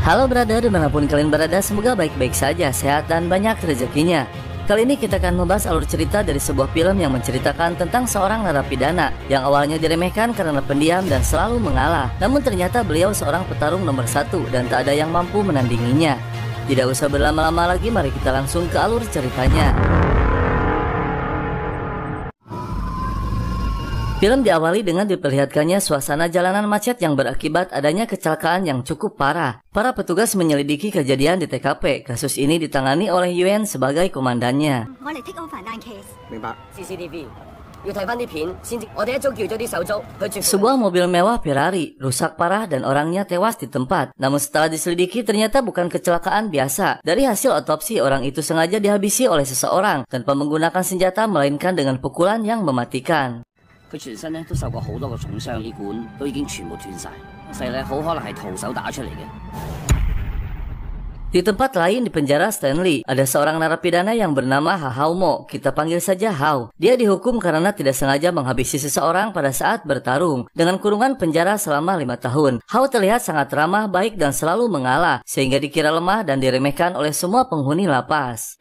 Halo brother, dimanapun kalian berada, semoga baik-baik saja, sehat dan banyak rezekinya. Kali ini kita akan membahas alur cerita dari sebuah film yang menceritakan tentang seorang narapidana yang awalnya diremehkan karena pendiam dan selalu mengalah. Namun ternyata beliau seorang petarung nomor 1 dan tak ada yang mampu menandinginya. Tidak usah berlama-lama lagi, mari kita langsung ke alur ceritanya. Film diawali dengan diperlihatkannya suasana jalanan macet yang berakibat adanya kecelakaan yang cukup parah. Para petugas menyelidiki kejadian di TKP. Kasus ini ditangani oleh Yuan sebagai komandannya. Sebuah mobil mewah Ferrari rusak parah dan orangnya tewas di tempat. Namun setelah diselidiki ternyata bukan kecelakaan biasa. Dari hasil otopsi, orang itu sengaja dihabisi oleh seseorang tanpa menggunakan senjata melainkan dengan pukulan yang mematikan. Di tempat lain di penjara Stanley, ada seorang narapidana yang bernama Hao Mo. Kita panggil saja Hao. Dia dihukum karena tidak sengaja menghabisi seseorang pada saat bertarung, dengan kurungan penjara selama 5 tahun. Hao terlihat sangat ramah, baik dan selalu mengalah, sehingga dikira lemah dan diremehkan oleh semua penghuni lapas.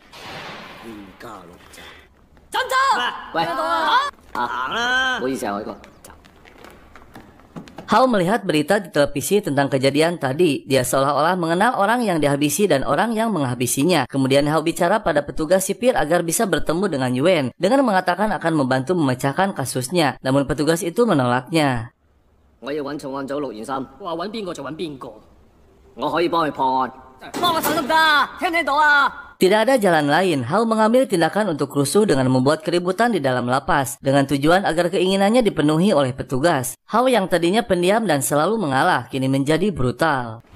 Hao melihat berita di televisi tentang kejadian tadi. Dia seolah-olah mengenal orang yang dihabisi dan orang yang menghabisinya. Kemudian Hao bicara pada petugas sipir agar bisa bertemu dengan Yuan dengan mengatakan akan membantu memecahkan kasusnya. Namun petugas itu menolaknya. Tidak ada jalan lain. Hao mengambil tindakan untuk rusuh dengan membuat keributan di dalam lapas dengan tujuan agar keinginannya dipenuhi oleh petugas. Hao yang tadinya pendiam dan selalu mengalah kini menjadi brutal.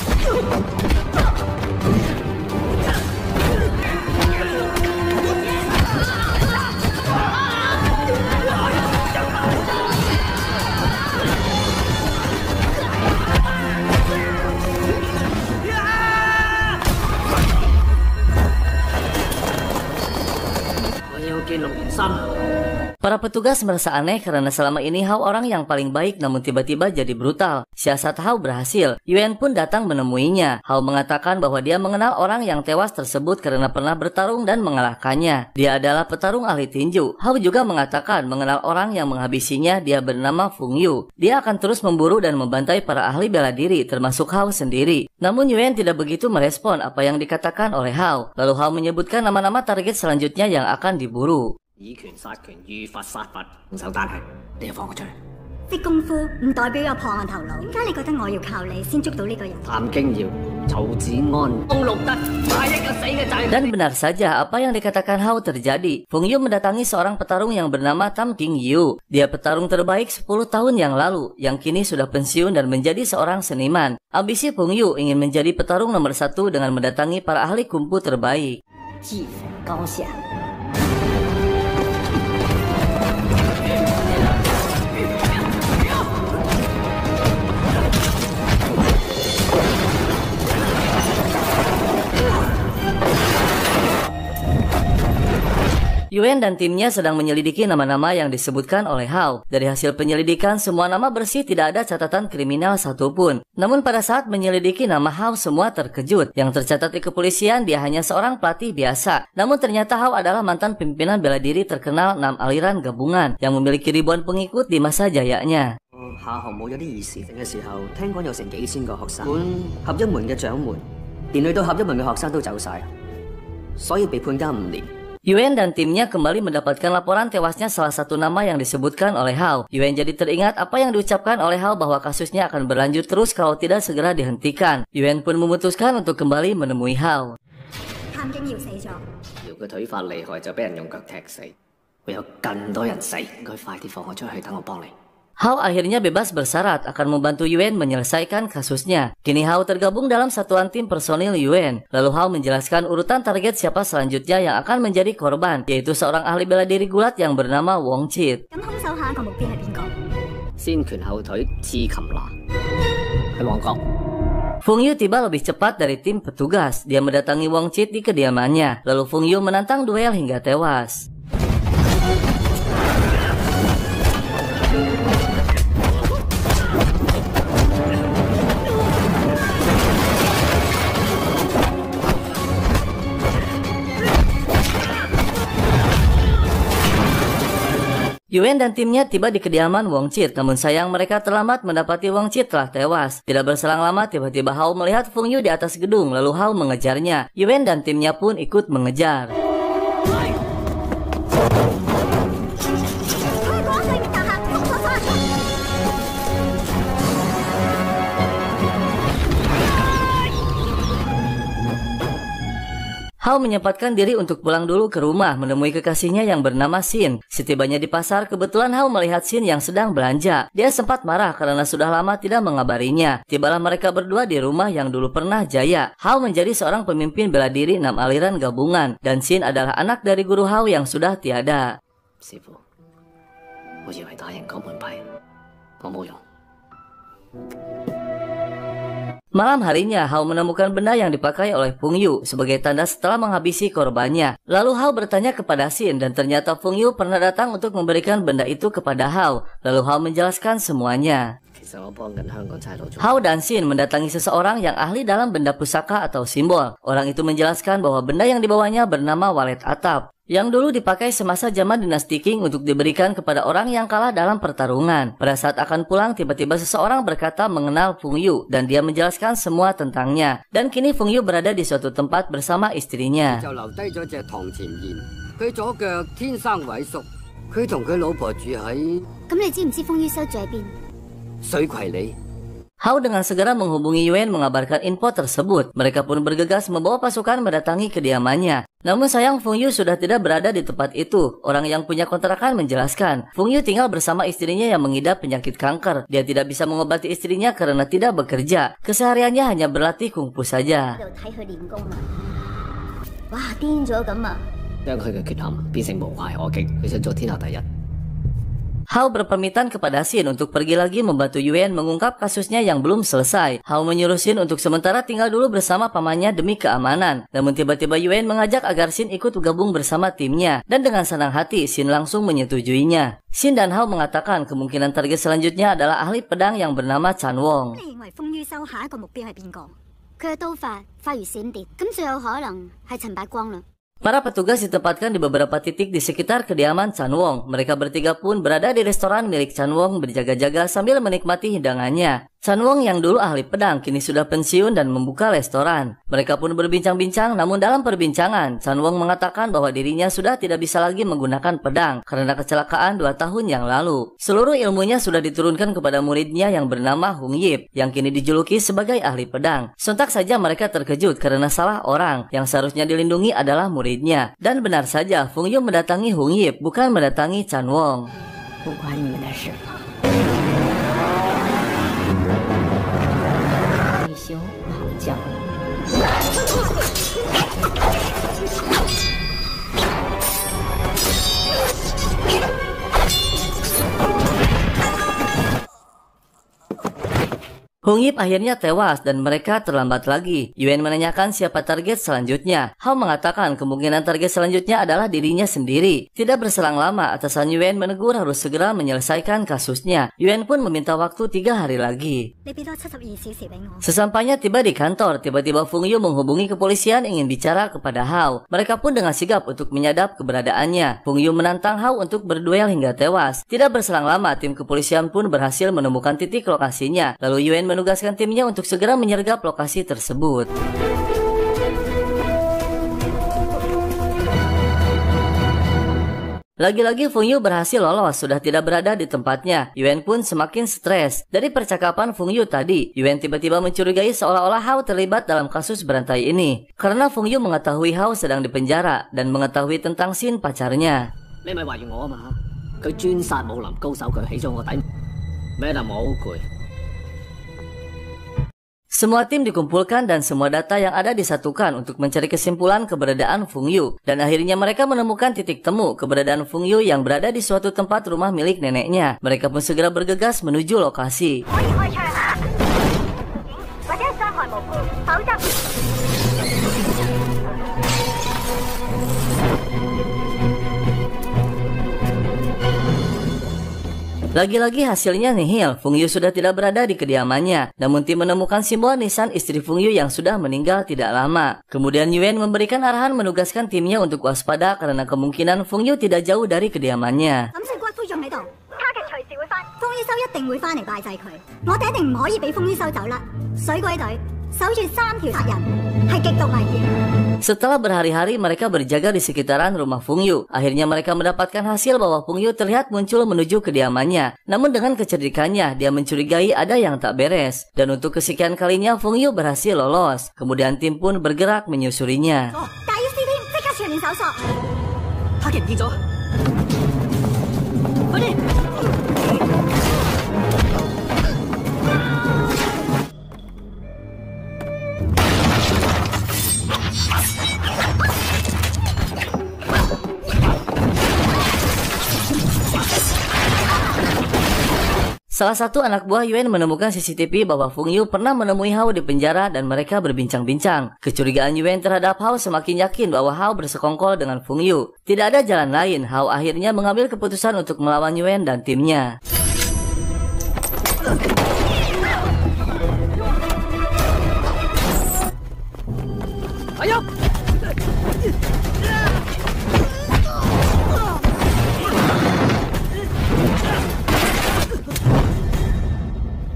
Para petugas merasa aneh karena selama ini Hao orang yang paling baik namun tiba-tiba jadi brutal. Siasat Hao berhasil. Yuan pun datang menemuinya. Hao mengatakan bahwa dia mengenal orang yang tewas tersebut karena pernah bertarung dan mengalahkannya. Dia adalah petarung ahli tinju. Hao juga mengatakan mengenal orang yang menghabisinya. Dia bernama Feng Yu. Dia akan terus memburu dan membantai para ahli bela diri termasuk Hao sendiri. Namun Yuan tidak begitu merespon apa yang dikatakan oleh Hao. Lalu Hao menyebutkan nama-nama target selanjutnya yang akan diburu. Dan benar saja apa yang dikatakan Hao terjadi. Feng Yu mendatangi seorang petarung yang bernama Tam King Yu. Dia petarung terbaik 10 tahun yang lalu, yang kini sudah pensiun dan menjadi seorang seniman. Ambisi Feng Yu ingin menjadi petarung nomor 1 dengan mendatangi para ahli kungfu terbaik. Yuan dan timnya sedang menyelidiki nama-nama yang disebutkan oleh Hao. Dari hasil penyelidikan, semua nama bersih, tidak ada catatan kriminal satupun. Namun pada saat menyelidiki nama Hao, semua terkejut. Yang tercatat di kepolisian, dia hanya seorang pelatih biasa. Namun ternyata Hao adalah mantan pimpinan bela diri terkenal 6 aliran gabungan yang memiliki ribuan pengikut di masa jayanya. Yuan dan timnya kembali mendapatkan laporan tewasnya salah satu nama yang disebutkan oleh Hao. Yuan jadi teringat apa yang diucapkan oleh Hao bahwa kasusnya akan berlanjut terus kalau tidak segera dihentikan. Yuan pun memutuskan untuk kembali menemui Hao. Hao akhirnya bebas bersyarat akan membantu Yuan menyelesaikan kasusnya. Kini Hao tergabung dalam satuan tim personil Yuan. Lalu Hao menjelaskan urutan target siapa selanjutnya yang akan menjadi korban, yaitu seorang ahli bela diri gulat yang bernama Wong Chit. Feng Yu tiba lebih cepat dari tim petugas. Dia mendatangi Wong Chit di kediamannya. Lalu Feng Yu menantang duel hingga tewas. Yuan dan timnya tiba di kediaman Wong Chit, namun sayang mereka terlambat mendapati Wong Chit telah tewas. Tidak berselang lama tiba-tiba Hao melihat Feng Yu di atas gedung, lalu Hao mengejarnya. Yuan dan timnya pun ikut mengejar. Hao menyempatkan diri untuk pulang dulu ke rumah menemui kekasihnya yang bernama Xin. Setibanya di pasar, kebetulan Hao melihat Xin yang sedang belanja. Dia sempat marah karena sudah lama tidak mengabarinya. Tibalah mereka berdua di rumah yang dulu pernah jaya. Hao menjadi seorang pemimpin bela diri 6 aliran gabungan, dan Xin adalah anak dari guru Hao yang sudah tiada. Sifu, saya kira答應九門派，我冇用。 Malam harinya, Hao menemukan benda yang dipakai oleh Feng Yu sebagai tanda setelah menghabisi korbannya. Lalu Hao bertanya kepada Xin dan ternyata Feng Yu pernah datang untuk memberikan benda itu kepada Hao. Lalu Hao menjelaskan semuanya. Hao dan Xin mendatangi seseorang yang ahli dalam benda pusaka atau simbol. Orang itu menjelaskan bahwa benda yang dibawanya bernama walet atap, yang dulu dipakai semasa zaman dinasti Qing untuk diberikan kepada orang yang kalah dalam pertarungan. Pada saat akan pulang, tiba-tiba seseorang berkata mengenal Feng Yu dan dia menjelaskan semua tentangnya. Dan kini Feng Yu berada di suatu tempat bersama istrinya. Hao dengan segera menghubungi Yuan mengabarkan info tersebut. Mereka pun bergegas membawa pasukan mendatangi kediamannya. Namun sayang Feng Yu sudah tidak berada di tempat itu. Orang yang punya kontrakan menjelaskan, Feng Yu tinggal bersama istrinya yang mengidap penyakit kanker. Dia tidak bisa mengobati istrinya karena tidak bekerja. Kesehariannya hanya berlatih kungfu saja. Hao berpamitan kepada Xin untuk pergi lagi membantu Yuan mengungkap kasusnya yang belum selesai. Hao menyuruh Xin untuk sementara tinggal dulu bersama pamannya demi keamanan. Namun tiba-tiba Yuan mengajak agar Xin ikut gabung bersama timnya. Dan dengan senang hati, Xin langsung menyetujuinya. Xin dan Hao mengatakan kemungkinan target selanjutnya adalah ahli pedang yang bernama Chan Wong. Para petugas ditempatkan di beberapa titik di sekitar kediaman Chan Wong. Mereka bertiga pun berada di restoran milik Chan Wong berjaga-jaga sambil menikmati hidangannya. Chan Wong yang dulu ahli pedang kini sudah pensiun dan membuka restoran. Mereka pun berbincang-bincang, namun dalam perbincangan Chan Wong mengatakan bahwa dirinya sudah tidak bisa lagi menggunakan pedang karena kecelakaan 2 tahun yang lalu. Seluruh ilmunya sudah diturunkan kepada muridnya yang bernama Hung Yip yang kini dijuluki sebagai ahli pedang. Sontak saja mereka terkejut karena salah orang. Yang seharusnya dilindungi adalah muridnya. Dan benar saja Feng Yu mendatangi Hung Yip, bukan mendatangi Chan Wong. Hung Yip akhirnya tewas dan mereka terlambat lagi. Yuan menanyakan siapa target selanjutnya. Hao mengatakan kemungkinan target selanjutnya adalah dirinya sendiri. Tidak berselang lama, atasan Yuan menegur harus segera menyelesaikan kasusnya. Yuan pun meminta waktu 3 hari lagi. Sesampainya tiba di kantor, tiba-tiba Feng Yu menghubungi kepolisian ingin bicara kepada Hao. Mereka pun dengan sigap untuk menyadap keberadaannya. Feng Yu menantang Hao untuk berduel hingga tewas. Tidak berselang lama, tim kepolisian pun berhasil menemukan titik lokasinya. Lalu Yuan menugaskan timnya untuk segera menyergap lokasi tersebut. Lagi-lagi Feng Yu berhasil lolos, sudah tidak berada di tempatnya. Yuan pun semakin stres. Dari percakapan Feng Yu tadi, Yuan tiba-tiba mencurigai seolah-olah Hao terlibat dalam kasus berantai ini. Karena Feng Yu mengetahui Hao sedang dipenjara dan mengetahui tentang Xin pacarnya. Semua tim dikumpulkan dan semua data yang ada disatukan untuk mencari kesimpulan keberadaan Feng Yu. Dan akhirnya mereka menemukan titik temu keberadaan Feng Yu yang berada di suatu tempat rumah milik neneknya. Mereka pun segera bergegas menuju lokasi. Lagi-lagi hasilnya nihil, Feng Yu sudah tidak berada di kediamannya. Namun tim menemukan simbol nisan istri Feng Yu yang sudah meninggal tidak lama. Kemudian Yuan memberikan arahan menugaskan timnya untuk waspada karena kemungkinan Feng Yu tidak jauh dari kediamannya. 修一定會翻嚟拜祭佢，我哋一定唔可以俾風於修走甩。水鬼隊守住3條殺人係極度危險。 Setelah berhari-hari mereka berjaga di sekitaran rumah Feng Yu, akhirnya mereka mendapatkan hasil bahwa Feng Yu terlihat muncul menuju kediamannya. Namun dengan kecerdikannya, dia mencurigai ada yang tak beres. Dan untuk kesekian kalinya Feng Yu berhasil lolos. Kemudian tim pun bergerak menyusurinya. 大要師添，即刻全面搜索。他嘅唔見咗，快啲！ Salah satu anak buah Yuan menemukan CCTV bahwa Feng Yu pernah menemui Hao di penjara dan mereka berbincang-bincang. Kecurigaan Yuan terhadap Hao semakin yakin bahwa Hao bersekongkol dengan Feng Yu. Tidak ada jalan lain, Hao akhirnya mengambil keputusan untuk melawan Yuan dan timnya. Ayo!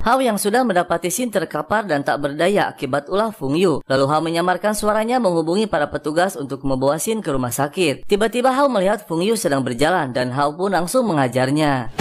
Hao yang sudah mendapati Xin terkapar dan tak berdaya akibat ulah Feng Yu. Lalu Hao menyamarkan suaranya menghubungi para petugas untuk membawa Xin ke rumah sakit. Tiba-tiba Hao melihat Feng Yu sedang berjalan dan Hao pun langsung mengajarnya.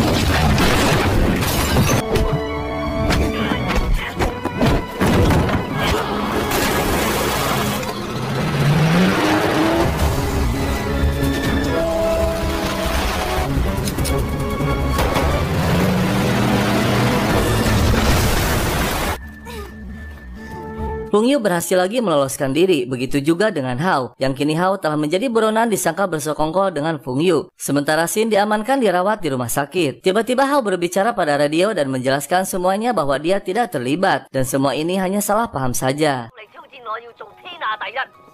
Feng Yu berhasil lagi meloloskan diri, begitu juga dengan Hao, yang kini Hao telah menjadi buronan disangka bersekongkol dengan Feng Yu. Sementara Xin diamankan dirawat di rumah sakit. Tiba-tiba Hao berbicara pada radio dan menjelaskan semuanya bahwa dia tidak terlibat, dan semua ini hanya salah paham saja.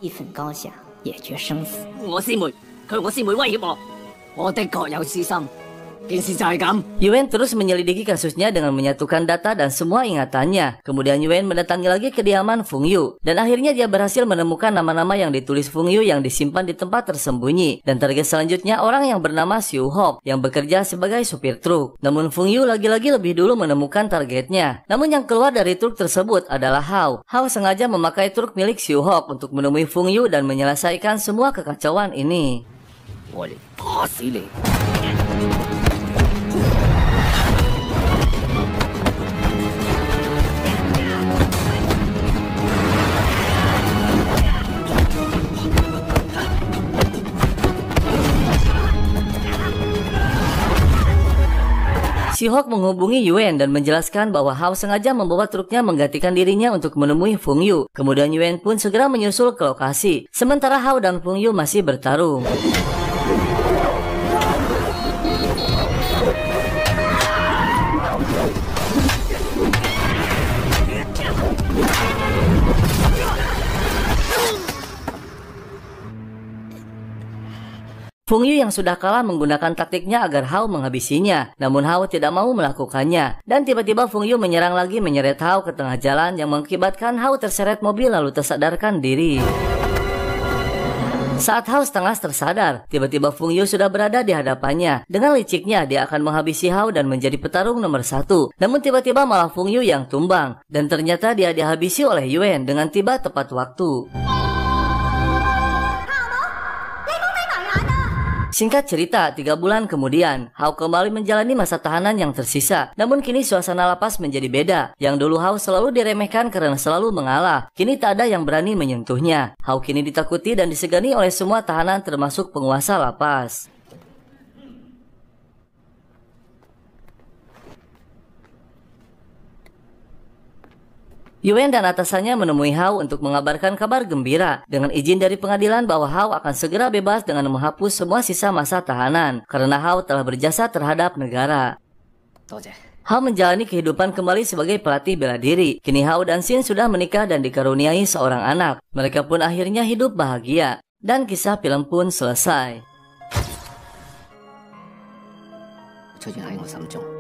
一分高下，也决生死。我師妹，佢用我師妹威脅我的確有私心。 Yuan terus menyelidiki kasusnya dengan menyatukan data dan semua ingatannya. Kemudian Yuan mendatangi lagi kediaman Feng Yu. Dan akhirnya dia berhasil menemukan nama-nama yang ditulis Feng Yu yang disimpan di tempat tersembunyi. Dan target selanjutnya orang yang bernama Xiu Hok yang bekerja sebagai supir truk. Namun Feng Yu lagi-lagi lebih dulu menemukan targetnya. Namun yang keluar dari truk tersebut adalah Hao. Hao sengaja memakai truk milik Xiu Hok untuk menemui Feng Yu dan menyelesaikan semua kekacauan ini. 我嚟打死你！ Xiu Hok menghubungi Yuan dan menjelaskan bahwa Hao sengaja membawa truknya menggantikan dirinya untuk menemui Feng Yu. Kemudian Yuan pun segera menyusul ke lokasi. Sementara Hao dan Feng Yu masih bertarung. Feng Yu yang sudah kalah menggunakan taktiknya agar Hao menghabisinya. Namun Hao tidak mau melakukannya. Dan tiba-tiba Feng Yu menyerang lagi menyeret Hao ke tengah jalan yang mengakibatkan Hao terseret mobil lalu tersadarkan diri. Saat Hao setengah tersadar, tiba-tiba Feng Yu sudah berada di hadapannya. Dengan liciknya dia akan menghabisi Hao dan menjadi petarung nomor 1. Namun tiba-tiba malah Feng Yu yang tumbang. Dan ternyata dia dihabisi oleh Yuan dengan tiba tepat waktu. Singkat cerita, 3 bulan kemudian, Hao kembali menjalani masa tahanan yang tersisa. Namun kini suasana lapas menjadi beda. Yang dulu Hao selalu diremehkan karena selalu mengalah. Kini tak ada yang berani menyentuhnya. Hao kini ditakuti dan disegani oleh semua tahanan termasuk penguasa lapas. Yuan dan atasannya menemui Hao untuk mengabarkan kabar gembira dengan izin dari pengadilan bahwa Hao akan segera bebas dengan menghapus semua sisa masa tahanan karena Hao telah berjasa terhadap negara. Hao menjalani kehidupan kembali sebagai pelatih bela diri. Kini Hao dan Xin sudah menikah dan dikaruniai seorang anak. Mereka pun akhirnya hidup bahagia. Dan kisah film pun selesai. 出現喺我心中。